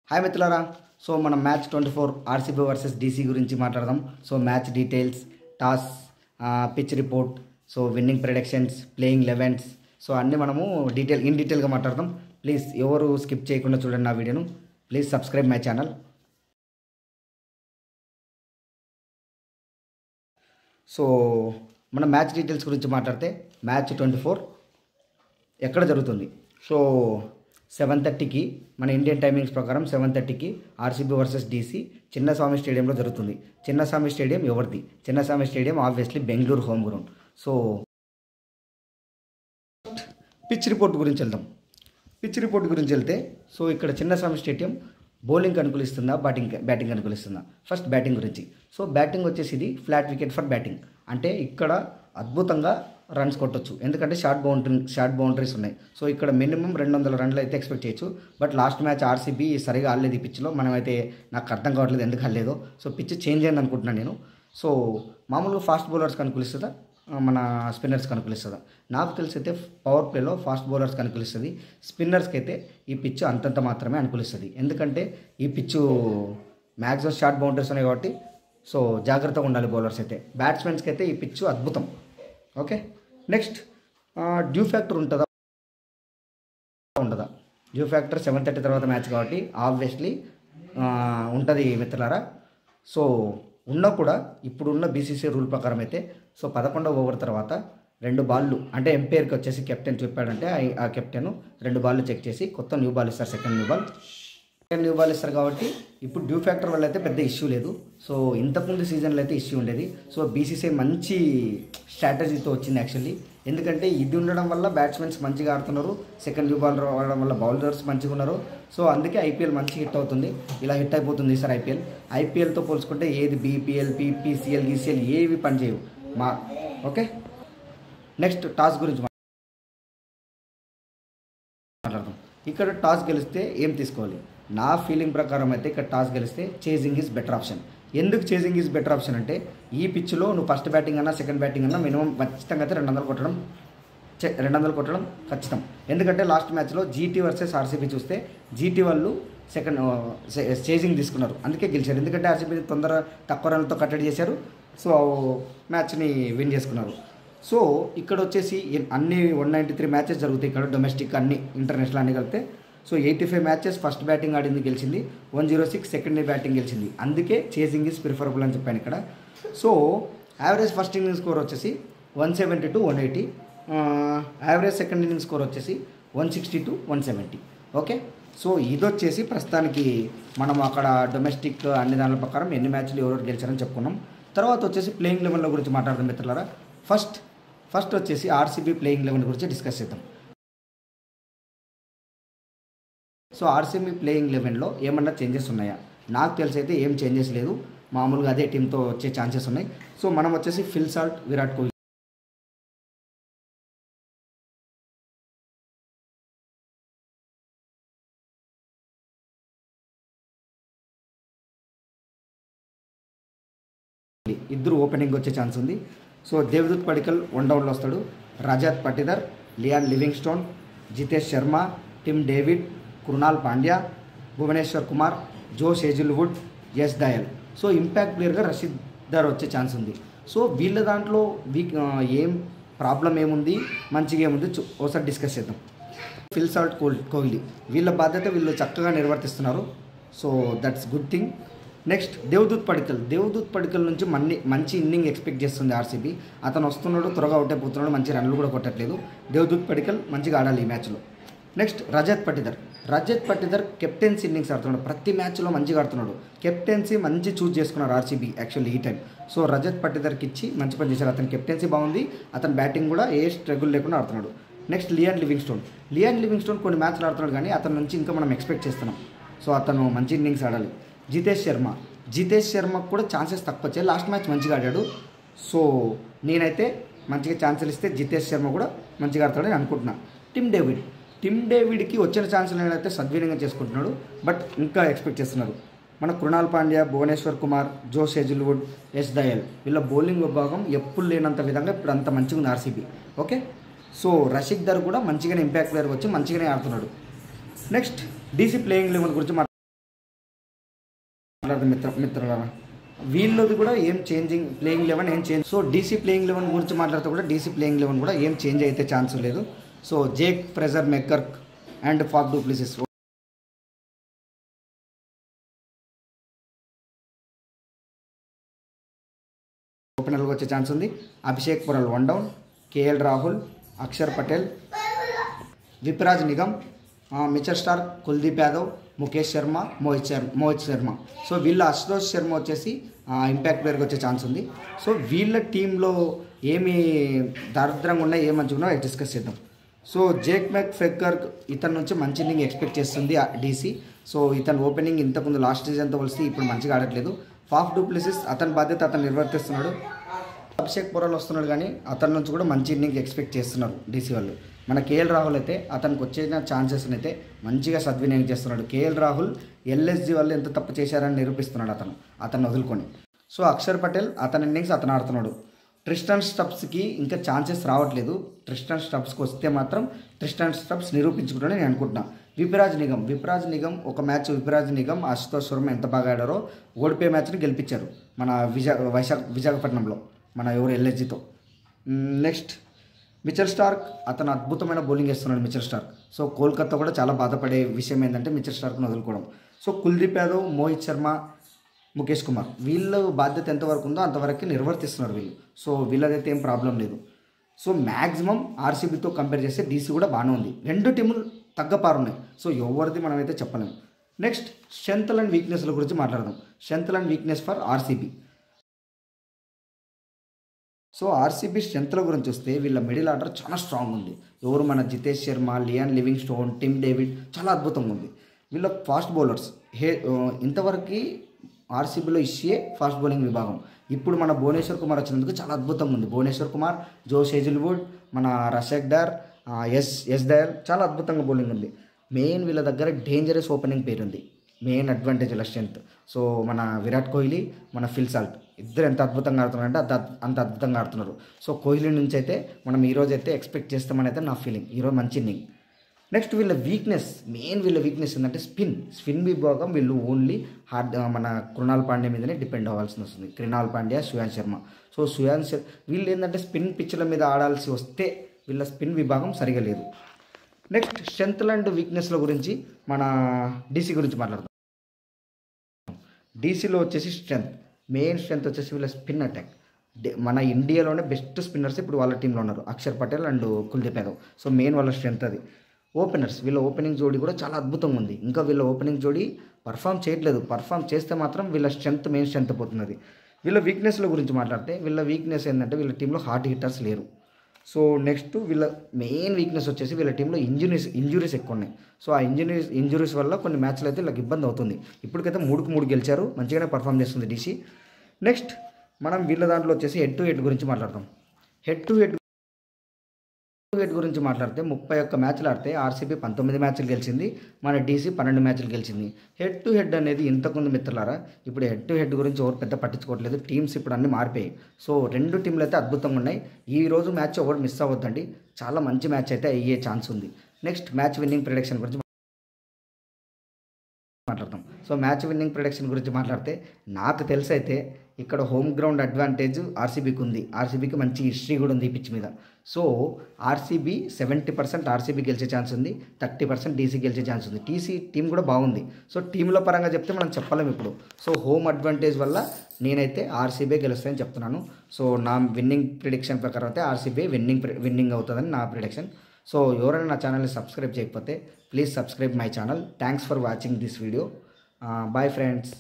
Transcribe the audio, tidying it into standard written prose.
Hi మిత్రులారా. So మనం match 24 RCB versus DC గురించి మాట్లాడదాం. So match details, toss, pitch report, so winning predictions, playing elevens, so అన్నీ మనము ఇన్ డీటెయిల్గా మాట్లాడదాం. ప్లీజ్ ఎవరు స్కిప్ చేయకుండా చూడండి నా వీడియోను. Please subscribe my channel. So మన మ్యాచ్ డీటెయిల్స్ గురించి మాట్లాడితే మ్యాచ్ 24 ఎక్కడ జరుగుతుంది? సో 7:30కి మన ఇండియన్ టైమింగ్స్ ప్రకారం 7:30కి ఆర్సీబీ వర్సెస్ డీసీ చిన్నస్వామి స్టేడియంలో జరుగుతుంది. చిన్నస్వామి స్టేడియం ఎవరిది? Chinnaswamy stadium obviously Bengaluru home ground. So pitch report గురించి వెళ్దాం. పిచ్ రిపోర్ట్ గురించి వెళ్తే సో ఇక్కడ చిన్నస్వామి స్టేడియం బౌలింగ్ అనుకూలిస్తుందా, బ్యాటింగ్ అనుకూలిస్తుందా? ఫస్ట్ బ్యాటింగ్ గురించి. సో బ్యాటింగ్ వచ్చేసి ఇది ఫ్లాట్ వికెట్ ఫర్ బ్యాటింగ్. అంటే ఇక్కడ అద్భుతంగా రన్స్ కొట్టొచ్చు, ఎందుకంటే షార్ట్ బౌండరీస్ ఉన్నాయి. సో ఇక్కడ మినిమం 200 రన్లు అయితే ఎక్స్పెక్ట్ చేయొచ్చు. బట్ లాస్ట్ మ్యాచ్ ఆర్సీబీ సరిగా ఆడలేదు ఈ పిచ్లో. మనమైతే నాకు అర్థం కావట్లేదు ఎందుకు ఆడలేదో. సో పిచ్ చేంజ్ అయింది అనుకుంటున్నాను నేను. సో మామూలుగా ఫాస్ట్ బౌలర్స్కి అనుకూలిస్తుందా, మన స్పిన్నర్స్కి అనుకూలిస్తుందా? నాకు తెలిసి అయితే పవర్ ప్లేలో ఫాస్ట్ బౌలర్స్కి అనుకూలిస్తుంది. స్పిన్నర్స్కి అయితే ఈ పిచ్ అంతంత మాత్రమే అనుకూలిస్తుంది, ఎందుకంటే ఈ పిచ్చు మ్యాక్సిమం షార్ట్ బౌండరీస్ ఉన్నాయి కాబట్టి సో జాగ్రత్తగా ఉండాలి బౌలర్స్ అయితే. బ్యాట్స్మెన్స్కి అయితే ఈ పిచ్చు అద్భుతం. ఓకే, నెక్స్ట్ డ్యూ ఫ్యాక్టర్ ఉంటుందా ఉండదా? డ్యూ ఫ్యాక్టర్ 7:30 తర్వాత మ్యాచ్ కాబట్టి ఆబ్వియస్లీ ఉంటుంది మిత్రులారా. సో ఉన్నా కూడా ఇప్పుడున్న బీసీసీ రూల్ ప్రకారం అయితే సో 11వ ఓవర్ తర్వాత 2 బాళ్ళు, అంటే ఎంపైర్కి వచ్చేసి కెప్టెన్ చెప్పాడంటే ఆ కెప్టెన్ 2 బాళ్ళు చెక్ చేసి కొత్త న్యూ బాల్ ఇస్తారు. సెకండ్ న్యూ బాల్ ఇస్తారు కాబట్టి ఇప్పుడు డ్యూ ఫ్యాక్టర్ వల్ల అయితే పెద్ద ఇష్యూ లేదు. సో ఇంతకుముందు సీజన్లో అయితే ఇష్యూ ఉండేది. సో బీసీసీ మంచి స్ట్రాటజీతో వచ్చింది యాక్చువల్లీ, ఎందుకంటే ఇది ఉండడం వల్ల బ్యాట్స్మెన్స్ మంచిగా ఆడుతున్నారు, సెకండ్ న్యూ బాల్ రావడం వల్ల బౌలర్స్ మంచిగా ఉన్నారు. సో అందుకే ఐపీఎల్ మంచి హిట్ అవుతుంది, ఇలా హిట్ అయిపోతుంది సార్ ఐపీఎల్తో పోల్చుకుంటే ఏది బీపీఎల్, పీసీఎల్, గీసీఎల్ ఏవి పనిచేయవు మా. ఓకే, నెక్స్ట్ టాస్ గురించి మాట్లాడదాం. ఇక్కడ టాస్ గెలిస్తే ఏం తీసుకోవాలి? నా ఫీలింగ్ ప్రకారం అయితే ఇక్కడ టాస్ గెలిస్తే చేజింగ్ ఈజ్ బెటర్ ఆప్షన్. ఎందుకు చేజింగ్ ఈజ్ బెటర్ ఆప్షన్ అంటే ఈ పిచ్లో నువ్వు ఫస్ట్ బ్యాటింగ్ అన్నా సెకండ్ బ్యాటింగ్ అన్నా మినిమం ఖచ్చితంగా అయితే 200 కొట్టడం ఖచ్చితం. ఎందుకంటే లాస్ట్ మ్యాచ్లో జీటీ వర్సెస్ ఆర్సీబీ చూస్తే జీటీ వాళ్ళు చేజింగ్ తీసుకున్నారు, అందుకే గెలిచారు. ఎందుకంటే ఆర్సీబీ తక్కువ రన్లతో కట్టడి చేశారు, సో మ్యాచ్ని విన్ చేసుకున్నారు. సో ఇక్కడ వచ్చేసి అన్ని 193 మ్యాచెస్ జరుగుతాయి ఇక్కడ, డొమెస్టిక్ అన్ని ఇంటర్నేషనల్ అన్ని కలిపితే. సో 85 మ్యాచెస్ ఫస్ట్ బ్యాటింగ్ ఆడింది గెలిచింది, 106 సెకండ్ బ్యాటింగ్ గెలిచింది. అందుకే చేజింగ్ ఈజ్ ప్రిఫరబుల్ అని చెప్పాను ఇక్కడ. So average first inning score వచ్చేసి 170 to 180, average second inning score వచ్చేసి 160 to 170. ఓకే, సో ఇది వచ్చేసి ప్రస్తుతానికి మనం అక్కడ డొమెస్టిక్ అన్ని దానిల ప్రకారం ఎన్ని మ్యాచ్లు ఎవరెవరు గెలిచారని చెప్పుకున్నాం. తర్వాత వచ్చేసి ప్లేయింగ్ 11 గురించి మాట్లాడదాం మిత్రులారా. ఫస్ట్ వచ్చేసి ఆర్సీబీ ప్లేయింగ్ 11 గురించి డిస్కస్ చేద్దాం. సో ఆర్సీబీ ప్లేయింగ్ 11లో ఏమన్నా చేంజెస్ ఉన్నాయా? నాకు తెలిసి అయితే ఏం చేంజెస్ లేదు, మామూలుగా అదే టీంతో వచ్చే ఛాన్సెస్ ఉన్నాయి. సో మనం వచ్చేసి ఫిల్ సాల్ట్, విరాట్ కోహ్లీ, ఇద్దరు ఓపెనింగ్ వచ్చే ఛాన్స్ ఉంది. సో దేవదూత్ పడికల్ 1 డౌన్లో వస్తాడు. Rajat Patidar, Liam Livingstone, Jitesh Sharma, Tim David, Krunal Pandya, Bhuvneshwar Kumar, Josh Hazlewood, Yash Dayal. So impact ప్లేయర్గా రషీద్ దార్ వచ్చే ఛాన్స్ ఉంది. సో వీళ్ళ దాంట్లో ఏం ప్రాబ్లం ఏముంది, మంచిగా ఏముంది ఒకసారి డిస్కస్ చేద్దాం. ఫిల్ సాల్ట్, కోహ్లీ వీళ్ళ బాధ్యత వీళ్ళు చక్కగా నిర్వర్తిస్తున్నారు. So that's good thing. Next Devdutt Padikkal నుంచి మంచి ఇన్నింగ్ ఎక్స్పెక్ట్ చేస్తుంది ఆర్సీబీ. అతను వస్తున్నాడు, త్వరగా అవుట్ అయిపోతున్నాడు, మంచి రన్లు కూడా కొట్టట్లేదు. దేవదూత్ పడికల్ మంచిగా ఆడాలి ఈ మ్యాచ్లో. Next Rajat Patidar captaincy innings ఆడుతున్నాడు, ప్రతి మ్యాచ్లో మంచిగా ఆడుతున్నాడు. కెప్టెన్సీ మంచి చూజ్ చేసుకున్నారు ఆర్సీబీ యాక్చువల్లీ ఈ టైం. సో రజత్ పటిదార్కి ఇచ్చి మంచి పని చేశారు. అతని కెప్టెన్సీ బాగుంది, అతని బ్యాటింగ్ కూడా ఏ స్ట్రగుల్ లేకుండా ఆడుతున్నాడు. నెక్స్ట్ లియాన్ లివింగ్స్టోన్ కొన్ని మ్యాచ్లు ఆడుతున్నాడు, కానీ అతని నుంచి ఇంకా మనం ఎక్స్పెక్ట్ చేస్తున్నాం. సో అతను మంచి ఇన్నింగ్స్ ఆడాలి. జితేష్ శర్మకు కూడా ఛాన్సెస్ తక్కువ వచ్చాయి, లాస్ట్ మ్యాచ్ మంచిగా ఆడాడు. సో నేనైతే మంచిగా ఛాన్సులు ఇస్తే జితేష్ శర్మ కూడా మంచిగా ఆడతాడని అనుకుంటున్నాను. టిమ్ డేవిడ్కి వచ్చిన ఛాన్సులు అయితే సద్వినియోగం చేసుకుంటున్నాడు, బట్ ఇంకా ఎక్స్పెక్ట్ చేస్తున్నారు. మన కృణాల్ పాండ్యా, భువనేశ్వర్ కుమార్, జోష్ హేజిల్వుడ్, యశ్ దయాల్ వీళ్ళ బౌలింగ్ విభాగం ఎప్పుడు లేనంత విధంగా ఇప్పుడు అంత మంచిగా ఉంది RCB. Okay, so Rasheed Dar కూడా మంచిగానే ఇంపాక్ట్ ప్లేయర్ వచ్చి మంచిగానే ఆడుతున్నాడు. నెక్స్ట్ డీసీ ప్లేయింగ్ 11 గురించి మిత్రులారా, వీళ్ళది కూడా ఏం చేంజింగ్ ప్లేయింగ్ లెవెన్ ఏం change. So DC playing eleven గురించి మాట్లాడితే కూడా డీసీ ప్లేయింగ్ లెవెన్ కూడా ఏం చేంజ్ అయితే ఛాన్స్ లేదు. So Jake Fraser McGurk and Faf du Plessis ఓపెనర్గా వచ్చే ఛాన్స్ ఉంది. Abhishek Porel 1 down, KL Rahul, Axar Patel, Vipraj Nigam, Mitchell Starc, Kuldeep Yadav, Mukesh Sharma, Mohit Sharma. So వీళ్ళ అశుతోష్ శర్మ వచ్చేసి ఇంపాక్ట్ ప్లేయర్కి వచ్చే ఛాన్స్ ఉంది. సో వీళ్ళ టీంలో ఏమి దారిద్రంగా ఉన్నాయి, ఏం మంచిగా ఉన్నాయో డిస్కస్ చేద్దాం. సో జేక్ మెక్ఫెక్కర్ ఇతని నుంచి మంచి ఇన్నింగ్ ఎక్స్పెక్ట్ చేస్తుంది డీసీ. సో ఇతను ఓపెనింగ్ ఇంతకుముందు లాస్ట్ సీజన్తో కలిసి ఇప్పుడు మంచిగా ఆడట్లేదు. ఫాఫ్ డు ప్లెసిస్ అతని బాధ్యత అతను నిర్వర్తిస్తున్నాడు. అభిషేక్ పురాల్ వస్తున్నాడు, కానీ అతని నుంచి కూడా మంచి ఇన్నింగ్ ఎక్స్పెక్ట్ చేస్తున్నారు డీసీ వాళ్ళు. మన కేఎల్ రాహుల్ అయితే అతనికి వచ్చిన ఛాన్సెస్ని అయితే మంచిగా సద్వినియోగం చేస్తున్నాడు. కేఎల్ రాహుల్ ఎల్ఎస్జీ వాళ్ళు ఎంత తప్పు చేశారని నిరూపిస్తున్నాడు అతను వదులుకొని. సో అక్షర్ పటేల్ అతని ఇన్నింగ్స్ అతను ఆడుతున్నాడు. ట్రిస్టన్ స్టబ్స్కి ఇంకా ఛాన్సెస్ రావట్లేదు. ట్రిస్టన్ స్టబ్స్కి వస్తే మాత్రం ట్రిస్టన్ స్టబ్స్ నిరూపించుకుంటానని నేను అనుకుంటున్నాను. విప్రాజ్ నిగమ్ ఒక మ్యాచ్ విప్రాజ్ నిగమ్ అశుతోష్ శర్మ ఎంత బాగా ఆడారో ఓడిపోయే మ్యాచ్ని గెలిపించారు మన విశాఖపట్నంలో మన ఎవరు ఎల్ఎస్జీతో. నెక్స్ట్ మిచెల్ స్టార్క్ అతను అద్భుతమైన బౌలింగ్ వేస్తున్నాడు మిచెల్ స్టార్క్. సో కోల్కతా కూడా చాలా బాధపడే విషయం ఏంటంటే మిచెల్ స్టార్క్ను వదులుకోవడం. సో కుల్దీప్ యాదవ్, మోహిత్ శర్మ, ముఖేష్ కుమార్ వీళ్ళ బాధ్యత ఎంతవరకు ఉందో అంతవరకు నిర్వర్తిస్తున్నారు వీళ్ళు. సో వీళ్ళదైతే ఏం ప్రాబ్లం లేదు. సో మ్యాక్సిమం ఆర్సీబీతో కంపేర్ చేస్తే డీసీ కూడా బాగానే ఉంది. రెండు టీములు తగ్గపారు ఉన్నాయి. సో ఎవరిది మనమైతే చెప్పలేము. నెక్స్ట్ స్ట్రెంత్ అండ్ వీక్నెస్ల గురించి మాట్లాడదాం. Strength and weakness for RCB. So RCB స్ట్రెంత్ల గురించి వస్తే వీళ్ళ మిడిల్ ఆర్డర్ చాలా స్ట్రాంగ్ ఉంది. ఎవరు మన Jitesh Sharma, Liam Livingstone, Tim David చాలా అద్భుతంగా ఉంది. వీళ్ళ ఫాస్ట్ బౌలర్స్ ఇంతవరకు ఆర్సీబీలో ఇష్యే ఫాస్ట్ బౌలింగ్ విభాగం. ఇప్పుడు మన భువనేశ్వర్ కుమార్ వచ్చినందుకు చాలా అద్భుతంగా ఉంది. భువనేశ్వర్ కుమార్, జోష్ హేజిల్వుడ్, మన రషక్ డార్, ఎస్ దయల్ చాలా అద్భుతంగా బౌలింగ్ ఉంది. మెయిన్ వీళ్ళ దగ్గర డేంజరస్ ఓపెనింగ్ పేరు ఉంది. మెయిన్ అడ్వాంటేజ్ వీళ్ళ స్ట్రెంత్. సో మన విరాట్ కోహ్లీ, మన ఫిల్ సాల్ట్ ఇద్దరు ఎంత అద్భుతంగా ఆడుతున్నారంటే అంత అద్భుతంగా ఆడుతున్నారు. సో కోహ్లీ నుంచి అయితే మనం ఈరోజు అయితే ఎక్స్పెక్ట్ చేస్తామని అయితే నా ఫీలింగ్. ఈరోజు మంచి ఇన్నింగ్. నెక్స్ట్ వీళ్ళ వీక్నెస్ ఏంటంటే స్పిన్ విభాగం వీళ్ళు ఓన్లీ మన కృణాల్ పాండ్యా మీదనే డిపెండ్ అవ్వాల్సి వస్తుంది. కృణాల్ పాండ్యా, శ్రేయాన్స్ శర్మ. సో వీళ్ళు ఏంటంటే స్పిన్ పిచ్ల మీద ఆడాల్సి వస్తే వీళ్ళ స్పిన్ విభాగం సరిగా లేదు. నెక్స్ట్ స్ట్రెంత్ అండ్ వీక్నెస్ల గురించి మన డీసీ గురించి మాట్లాడదాం. డీసీలో వచ్చేసి మెయిన్ స్ట్రెంత్ వచ్చేసి వీళ్ళ స్పిన్ అటాక్. మన ఇండియాలోనే బెస్ట్ స్పిన్నర్స్ ఇప్పుడు వాళ్ళ టీంలో ఉన్నారు, Axar Patel and Kuldeep Yadav. So main వాళ్ళ స్ట్రెంత్ అది. ఓపెనర్స్ వీళ్ళ ఓపెనింగ్ జోడీ కూడా చాలా అద్భుతంగా ఉంది. ఇంకా వీళ్ళ ఓపెనింగ్ జోడీ పర్ఫామ్ చేయట్లేదు. పర్ఫామ్ చేస్తే మాత్రం వీళ్ళ మెయిన్ స్ట్రెంత్ పోతున్నది. వీళ్ళ వీక్నెస్ల గురించి మాట్లాడితే వీళ్ళ వీక్నెస్ ఏంటంటే వీళ్ళ టీంలో హార్డ్ హిట్టర్స్ లేరు. సో నెక్స్ట్ వీళ్ళ మెయిన్ వీక్నెస్ వచ్చేసి వీళ్ళ టీంలో ఇంజురీస్ ఎక్కువ ఉన్నాయి. సో ఆ ఇంజురీస్ వల్ల కొన్ని మ్యాచ్లు అయితే వీళ్ళకి ఇబ్బంది అవుతుంది. ఇప్పటికైతే 3-3 గెలిచారు, మంచిగానే పర్ఫామ్ చేస్తుంది డీసీ. నెక్స్ట్ మనం వీళ్ళ దాంట్లో వచ్చేసి హెడ్ టు హెడ్ గురించి మాట్లాడతాం. హెడ్ టు హెడ్ గురించి మాట్లాడితే 31 మ్యాచ్లు ఆడితే ఆర్సీబీ 19 మ్యాచ్లు గెలిచింది, మన డీసీ 12 మ్యాచ్లు గెలిచింది. హెడ్ టు హెడ్ అనేది ఇంతకుముందు మిత్రులారా ఇప్పుడు హెడ్ టు హెడ్ గురించి ఎవరు పెద్ద పట్టించుకోవట్లేదు. టీమ్స్ ఇప్పుడు అన్నీ మారిపోయాయి. సో రెండు టీంలు అయితే అద్భుతంగా ఉన్నాయి. ఈ రోజు మ్యాచ్ ఎవరు మిస్ అవ్వద్దండి, చాలా మంచి మ్యాచ్ అయితే అయ్యే ఛాన్స్ ఉంది. నెక్స్ట్ మ్యాచ్ విన్నింగ్ ప్రిడిక్షన్ గురించి మాట్లాడతాం. సో మ్యాచ్ విన్నింగ్ ప్రిడిక్షన్ గురించి మాట్లాడితే నాకు తెలిసి అయితే ఇక్కడ హోమ్ గ్రౌండ్ అడ్వాంటేజ్ ఆర్సీబీకి ఉంది. ఆర్సీబీకి మంచి హిస్టరీ కూడా ఉంది ఈ పిచ్ మీద. సో ఆర్సీబీ 70% ఆర్సీబీ గెలిచే ఛాన్స్ ఉంది, 30% డీసీ గెలిచే ఛాన్స్ ఉంది. టీం కూడా బాగుంది. సో టీంల పరంగా చెప్తే మనం చెప్పలేము ఇప్పుడు. సో హోమ్ అడ్వాంటేజ్ వల్ల నేనైతే ఆర్సీబీ గెలుస్తాయని చెప్తున్నాను. సో నా విన్నింగ్ ప్రిడిక్షన్ ప్రకారం అయితే ఆర్సీబీ విన్నింగ్ అవుతుందని నా ప్రిడిక్షన్. సో ఎవరైనా నా ఛానల్ని సబ్స్క్రైబ్ చేయకపోతే please subscribe my channel. Thanks for watching this video. Bye friends.